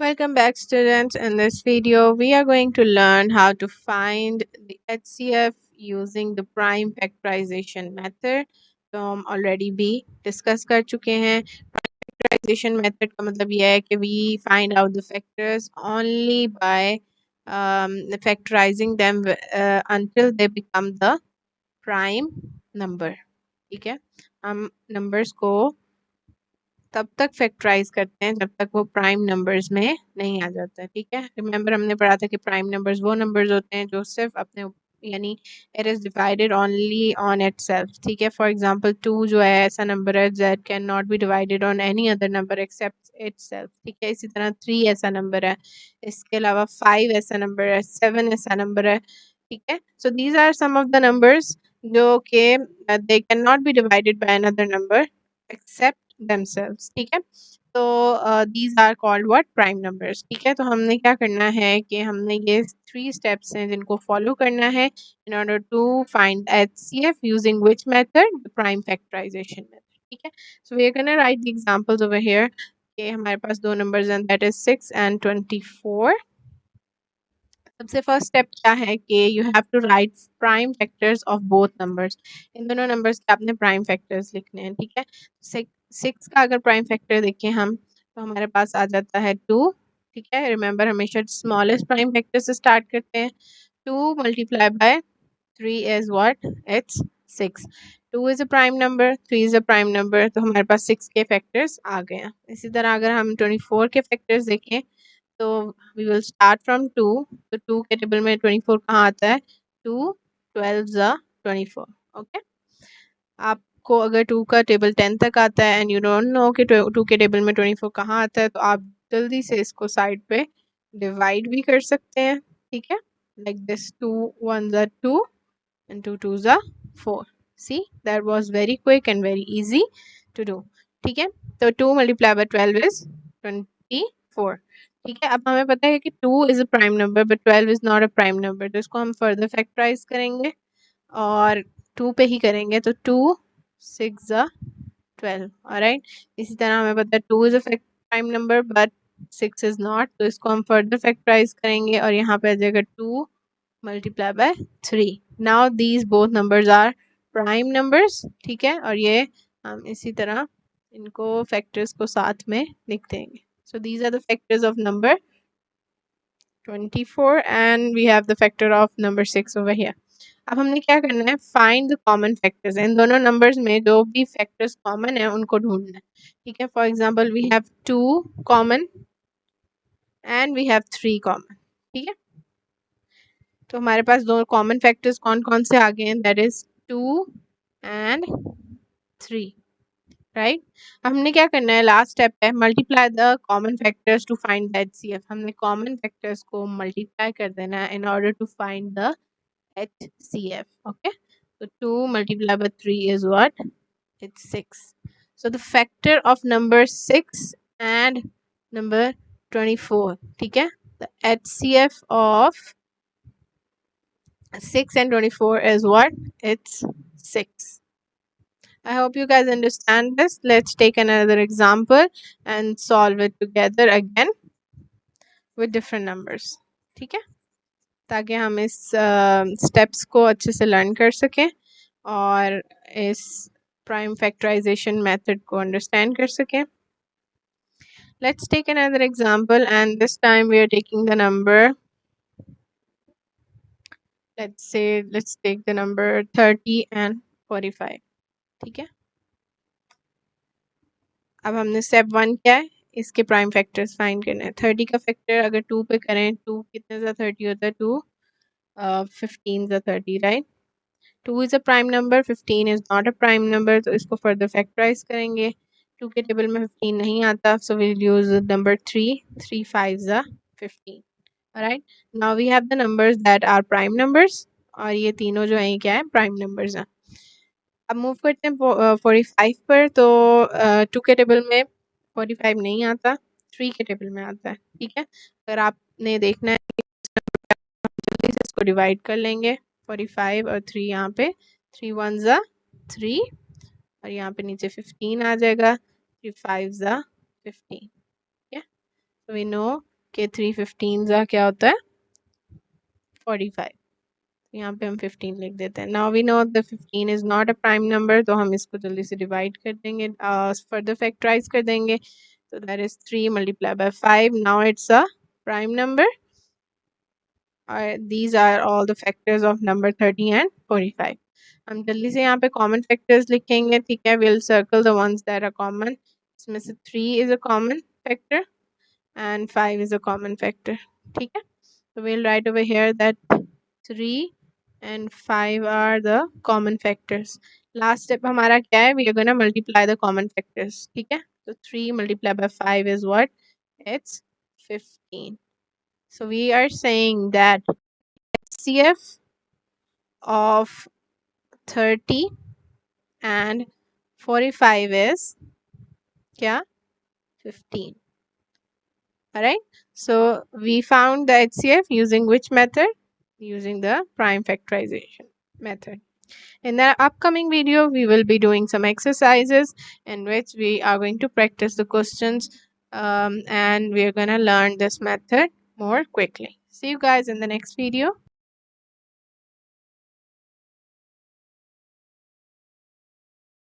Welcome back, students. In this video, we are going to learn how to find the HCF using the prime factorization method. तो हम already भी discuss कर चुके हैं. Factorization method का मतलब यह है कि we find out the factors only by factorizing them until they become the prime number. ठीक है, हम numbers को तब तक फैक्टराइज करते हैं जब तक वो प्राइम नंबर्स में नहीं आ जाता. ठीक है, रिमेंबर हमने पढ़ा था कि प्राइम नंबर्स वो नंबर्स होते हैं जो सिर्फ अपने यानी it is divided only on itself. ठीक है, फॉर एग्जांपल 2 जो है ऐसा नंबर है that can not be divided on any other number except itself. ठीक है, इसी तरह 3 ऐसा नंबर है, इसके अलावा 5 ऐसा नंबर है, 7 ऐसा नंबर है. ठीक है, so these are some of the numbers जो कि they can not be divided by another number except themselves. ठीक है, तो these are called what prime numbers. ठीक है, तो हमने क्या करना है कि हमने ये 3 steps हैं जिनको follow करना है in order to find HCF using which method, the prime factorization method. ठीक है, so we are gonna write the examples over here. कि हमारे पास दो numbers हैं, that is 6 and 24. सबसे फर्स्ट स्टेप क्या है कि you have to write prime factors of both numbers. इन दोनों नंबर्स के आपने प्राइम फैक्टर्स लिखने हैं. ठीक है, 6 का अगर प्राइम फैक्टर देखें हम तो हमारे पास आ जाता है 2. ठीक है, रिमेंबर हमेशा स्मॉलेस्ट प्राइम फैक्टर से स्टार्ट करते हैं. 2 multiply by 3 is what? It's 6. 2 is a prime number, 3 is a prime number, तो हमारे पास 6 के फैक्टर्स आ गए हैं. इसी तरह अगर हम 24 के फैक्टर्स देखें तो वी विल स्टार्ट फ्रॉम 2. तो 2 के टेबल में 24 कहाँ आता है? 2 12 24. ओके, आपको अगर 2 का टेबल 10 तक आता है एंड यू डोंट नो कि 2 के टेबल में 24 कहाँ आता है, तो आप जल्दी से इसको साइड पे डिवाइड भी कर सकते हैं. ठीक है, like this 2 1s are 2 and 2 2s are 4. See, that was very quick and very easy to do. ठीक है, तो 2 multiplied by 12 is 24. ठीक है, अब हमें पता है कि 2 is a prime number but 12 is not a prime number, तो इसको हम further factorize करेंगे और 2 पे ही करेंगे. तो 2 6 12. alright, इसी तरह हमें पता है 2 is a prime number but 6 is not, तो इसको हम further factorize करेंगे और यहाँ पे आ जाएगा 2 multiply by 3. now these both numbers are prime numbers. ठीक है, और ये हम इसी तरह इनको factors को साथ में लिख देंगे. so these are the factors of number 24 and we have the factor of number 6 over here. अब हमने क्या करना है? Find the common factors. इन दोनों नंबर्स में जो भी फैक्टर्स कॉमन है उनको ढूंढना है. ठीक है, for example we have 2 common and we have 3 common. ठीक है, तो हमारे पास दो कॉमन फैक्टर्स कौन कौन से आ गए हैं? That is 2 and 3. राइट, हमने क्या करना है? लास्ट स्टेप है multiply the common factors to find the HCF. हमने कॉमन फैक्टर्स को मल्टीप्लाई कर देना है in order to find the HCF. Okay, so 2 multiplied by 3 is what? It's 6. So the factor of number 6 and number 24. ठीक है, the HCF of 6 and 24 is what? It's 6. I hope you guys understand this. Let's take another example and solve it together again with different numbers. ठीक है, ताकि हम इस steps को अच्छे से लर्न कर सकें और इस प्राइम फैक्टराइजेशन मेथड को अंडरस्टैंड कर सकें. Let's take another example and this time we are taking the number, let's take the number 30 and 45. ठीक है, अब हमने स्टेप 1 किया है, इसके प्राइम फैक्टर्स फाइंड करना है. 30 का फैक्टर अगर 2 पे करें, 2 कितने सा 30 होता है? 2 15 सा 30. Right, 2 is a prime number, 15 is not a prime number, तो इसको further factorize करेंगे. 2 के टेबल में 15 नहीं आता, so we'll use number 3. 3 5s are 15. alright, now we have the numbers that are prime numbers और ये तीनों जो हैं क्या है? prime numbers हैं. अब मूव करते हैं 45 पर. तो 2 के टेबल में 45 नहीं आता, 3 के टेबल में आता है. ठीक है, अगर आपने देखना है जल्दी से इसको डिवाइड कर लेंगे. 45 और 3 यहाँ पे 3 1s are 3 और यहाँ पे नीचे 15 आ जाएगा. 3 5s are 15. ठीक है, So we know कि 3 15 का क्या होता है 45. यहाँ पे हम 15 लिख देते हैं. Now we know the 15 is not a prime number, तो हम इसको जल्दी से divide कर देंगे, further factorize कर देंगे. So that is 3 multiplied by 5. Now it's a prime number. These are all the factors of number 30 and 45. हम जल्दी से यहाँ पे common factors लिखेंगे, ठीक है. We'll circle the ones that are common. इसमें से 3 is a common factor and 5 is a common factor, ठीक है. So we'll write over here that 3 and 5 are the common factors. Last step हमारा क्या है? We are gonna multiply the common factors, ठीक है. So 3 multiplied by 5 is what? It's 15. So we are saying that HCF of 30 and 45 is क्या? 15. Alright. So we found the HCF using which method? Using the prime factorization method. In the upcoming video, we will be doing some exercises in which we are going to practice the questions, and we are going to learn this method more quickly. See you guys in the next video.